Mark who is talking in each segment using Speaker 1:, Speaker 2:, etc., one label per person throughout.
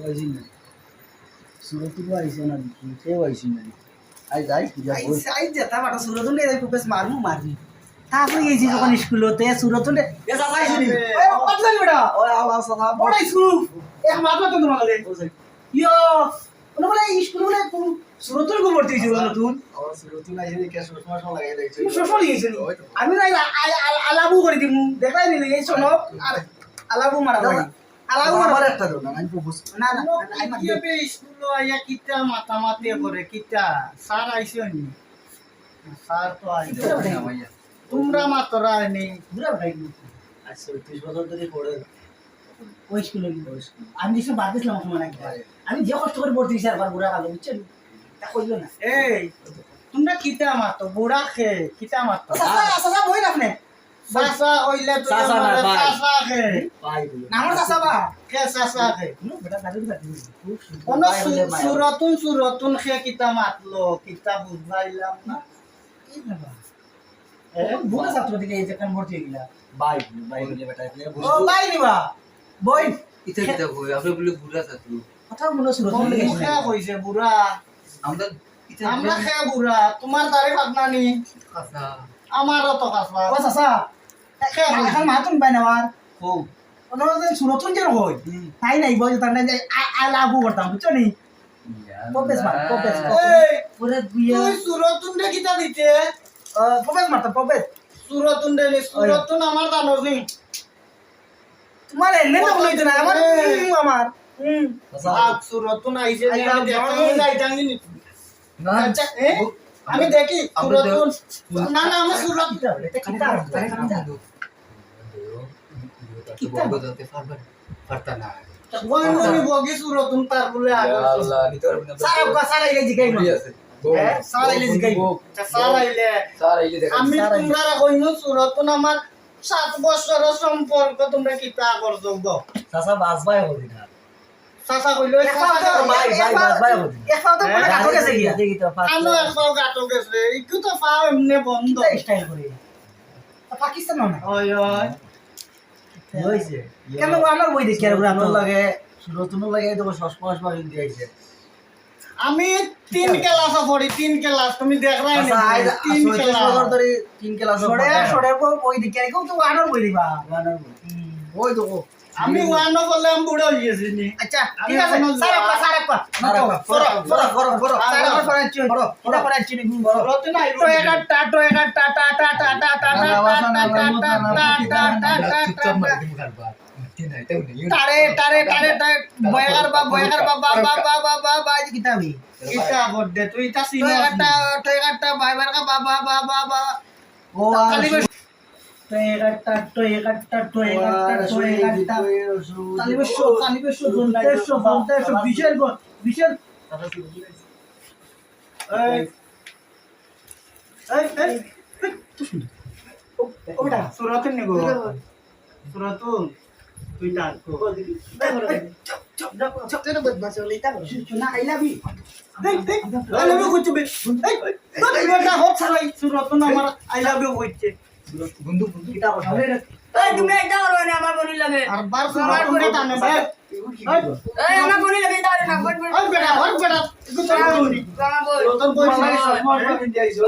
Speaker 1: আইছি না সুরতুল আইছে না কেউ আইছি না আই যাই পূজা
Speaker 2: আই সাই যেতা বাটা সুরতুল রে কুপেস মারমু তারপরে গেছি যখন স্কুলতে সুরতুল রে
Speaker 1: এ সাসা আইছি নি
Speaker 2: ওই পাতলানি বেটা
Speaker 1: ওই আওয়াজ সাসা
Speaker 2: বড়াই সুরু এক মাত্র তো তোমার কাছে ইয়ো কোন বলে স্কুল বলে সুরতুল কো ভর্তি হইছে নতুন
Speaker 1: আওয়াজ সুরতুল আইছে নি কে সুরমা সব লাগাই দেইছে
Speaker 2: সুরতুল লিয়েছে আমি না আলাবু করে দিমু দেখাই নি এই শোনক আর আলাবু মারা ভাই আলাবু
Speaker 1: আমার একটা দাও না আমি প্রপোজ
Speaker 2: না না আমি
Speaker 3: কিবে স্কুল আইয়া কিটা মাতামাতি করে কিটা স্যার আইছো নি স্যার তো আইছো
Speaker 1: না ভাইয়া
Speaker 3: তোমরা মাতরা নি
Speaker 2: ঘুরা ভাই
Speaker 1: আচ্ছা 30 বছর ধরে পড়ে
Speaker 2: ওই স্কুলে আমি যেসব বাদ দিয়েছিলাম সময় নাকি আমি যে কষ্ট করে ভর্তি হয়েছি একবার ঘুরা গেল বুঝছেন তা কইলো না
Speaker 3: এই তোমরা কিটা মাতো বুড়া খে কিটা মাতো
Speaker 2: চাচা বই না আপনি
Speaker 3: সাসা হইলে তো
Speaker 1: চাচা না, ভাই।
Speaker 3: সাসা খে
Speaker 1: ভাই বলে
Speaker 2: নামর চাচা বা
Speaker 3: কে সাসা খে
Speaker 2: বেটা দাঁড়িয়ে থাকি খুব
Speaker 3: কোন সুরতুন খে কিটা মাতলো কিটা বুঝাইলাম না
Speaker 2: এই বাবা বুড়া ছাত্র দিকে এই যে কান ভর্তি হয়ে গেলা
Speaker 1: ভাই ভাই বলে বেটা আপনি
Speaker 2: ও ভাই নিবা বই
Speaker 4: ইতে কিতা কই আপনি বলে বুড়া থাকলো
Speaker 2: কথা বলো সুরত
Speaker 3: কোন
Speaker 2: বলে
Speaker 3: মুখে কইছে বুড়া
Speaker 4: আমরা ইতে
Speaker 3: আমরা খে বুড়া তোমার দাড়ি ফাটনা নি
Speaker 4: কথা
Speaker 3: আমারও তো কাসবা
Speaker 2: ও চাচা এখন মাতুন পাই না আর
Speaker 1: ও
Speaker 2: ওনাদের সুরতুন যে হই তাই নাই বই তার নাই আলাবু করতাম বুঝছো নি পপেস মার পপেস
Speaker 3: এই
Speaker 2: পুরো বিয়া
Speaker 3: তুই সুরতুন রে কিটা দিতে
Speaker 2: পপেস মারতাম পপেস
Speaker 3: সুরতুন রে সুরতুন আমার জানো নি
Speaker 2: তোমার এনে তো বলইতো না আমার আমার
Speaker 3: আজ সুরতুন আইছে নি
Speaker 2: আইলাম,
Speaker 3: আমি দেখতাম
Speaker 2: জানো।
Speaker 3: যাইতাম নি
Speaker 4: না
Speaker 3: আচ্ছা আমি দেখি
Speaker 4: আমরা
Speaker 3: সুরতুন না না আমি সুরতুন
Speaker 2: কিতা
Speaker 4: কিতা বলতে পারতা না
Speaker 3: ওই আমি বগি সুরতুন তার বলে আগে
Speaker 4: আল্লাহ নিতে পারবে না
Speaker 2: সারা ইলে জিগাই না
Speaker 4: আছে
Speaker 2: হ্যাঁ সারা ইলে জিগাই
Speaker 3: স্যার আইলে
Speaker 4: স্যার এই যে দেখেন
Speaker 3: আমি তোমরা কইনো সুরতুন আমার 7 বছরের সম্পর্ক তোমরা কিতা করছো গো
Speaker 1: চাচা বাজবাই হলি না
Speaker 3: চাচা কইলো
Speaker 1: ভাই ভাই বাজবাই হলি
Speaker 2: এখন তো পুরো কাটো গেছে গিয়া
Speaker 1: দেখি তো
Speaker 3: আনো একবার গাটো গেছে একটু তো পাও এমনি বন্ধ
Speaker 2: স্টাইল করে পাকিস্তান না
Speaker 3: ওই ওই
Speaker 1: হইছে
Speaker 2: কেন আমার বই দেখি আর
Speaker 1: সুরতুল
Speaker 2: ঘুরা
Speaker 1: লাগে সুরতুল লাগে তো সসপাস বাগিন দিয়েছে
Speaker 3: আমি 3 ক্লাস পড়ি 3 ক্লাস তুমি দেখ রাই
Speaker 1: আচ্ছা আই
Speaker 3: 3
Speaker 1: বছর
Speaker 3: ক্লাস
Speaker 1: ধরে 3 ক্লাস
Speaker 2: সরে সরে বই দেখি আর কেউ তো আনার বই দিবা
Speaker 1: ওই তো
Speaker 3: আমি ওয়ানো বললে আমি বুড়ো হয়ে গেছি নি
Speaker 2: আচ্ছা ঠিক আছে সারাপ্পা এটা করাচ্ছি নি
Speaker 3: রতন আইবো
Speaker 2: তো এটা টাটো এটা টা টা টা টা টা টা
Speaker 4: চুপচাপ মারি দিমু কারবা ঠিক নাই তাই নেই
Speaker 2: টারে টারে টারে টারে বয়ার বা বা কিতাবি
Speaker 3: ইটা বড়দে তুই তা
Speaker 2: তো
Speaker 3: সিনো
Speaker 2: একটা বাইবার কা বা
Speaker 1: ও
Speaker 2: তো একটা কালিবেশ বিশের বিশের
Speaker 3: এই এই এই
Speaker 2: ওটা
Speaker 3: সুরতন নিগো সুরতন তুই ডাক
Speaker 2: না আই লাভ ইউ
Speaker 3: দেখ দেখ আই লাভ ইউ কইতে বে এই বেটা হট ছাড়াই সুরতন আমার আই লাভ ইউ কইতে
Speaker 4: বন্ধু বন্ধু
Speaker 1: কিটা কথা
Speaker 5: এই তুমি এটা করো না আমার বনি লাগে
Speaker 3: আর বার সুরতন টানে বে
Speaker 5: এই আমার বনি লাগে দাও না বট বট
Speaker 3: ওই বেটা হট বেটা একটু তো বলি
Speaker 5: আমার বল
Speaker 3: রতন কইছে
Speaker 1: সসপাস বাগিন দিয়েছে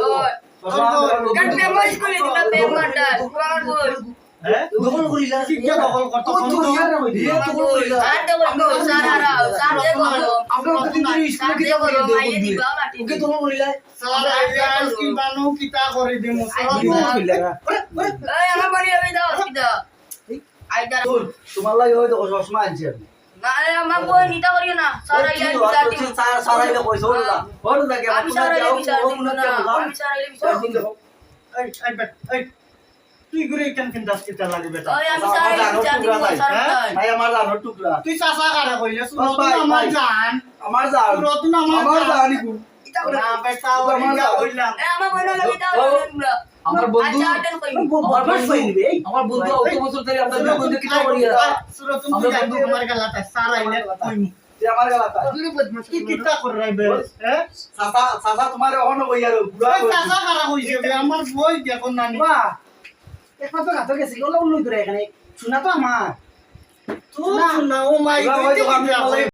Speaker 5: কাট মেমো স্কুলে দিলা পেমারটা আমার বল
Speaker 3: হ্যাঁ
Speaker 1: দখল করিলা
Speaker 3: শিক্ষা দখল করতে
Speaker 5: আর তো বল সারা সারা বলো
Speaker 1: আমরা তো দিন স্কুলে কিটা করে দেব
Speaker 5: মাইয়ে দিবা বাটি
Speaker 1: ওকে দখল করিলা
Speaker 3: সারা আইয়াস কি বানো কিতা করে দিমু
Speaker 5: এই আমার বনি লাগে দাও কিটা আইদা
Speaker 1: তোমার লাগে হয়তো চশমা আনছি আমি
Speaker 5: না আমার বই নিতা করিও না সারা ইয়া বিচারটি
Speaker 1: সারা ile কইছো ওটা দেখে
Speaker 5: আমি সারা ইয়া বিচারটি না আমি সারা ইয়া বিচারটি
Speaker 3: এই এই বেটা এই তুই ঘুরে কেন কেন দাস কিতা লাগে বেটা
Speaker 5: ওই আমি সারা ইয়া বিচারটি সারা
Speaker 1: ভাই আমার জানো টুকরা
Speaker 3: তুই চাচা কারে কইলে সুরতন আমার জান
Speaker 1: আমার জান
Speaker 3: সুরতন
Speaker 1: আমার
Speaker 3: আমার জান
Speaker 1: জানি
Speaker 3: না বেটা ওই কইলাম
Speaker 5: এই আমার বই লাগে দাও তোমরা
Speaker 4: আমার বন্ধু
Speaker 5: আচ্ছা আটেন কই
Speaker 4: আমার বন্ধু অত বছর ধরে আমরা বন্ধু কিটা করিয়া
Speaker 3: সুরতন তুই জানি আমার গালাতে সারা আইলে কইমু
Speaker 1: তুই আমার গালাতা
Speaker 3: কি কিতা করে রাইবে হ্যাঁ
Speaker 1: সাসা সাসা তোমার অন কইয়ারো পুরা
Speaker 3: ওই চাচা কারে কইছে আমার বই দেখো নানি
Speaker 2: বা একমাত্র কাটো গেছে ওলা উল্লু ধরে এখানে শোনা তো আমার
Speaker 3: তুই না ও মাই
Speaker 1: ওই তো আমি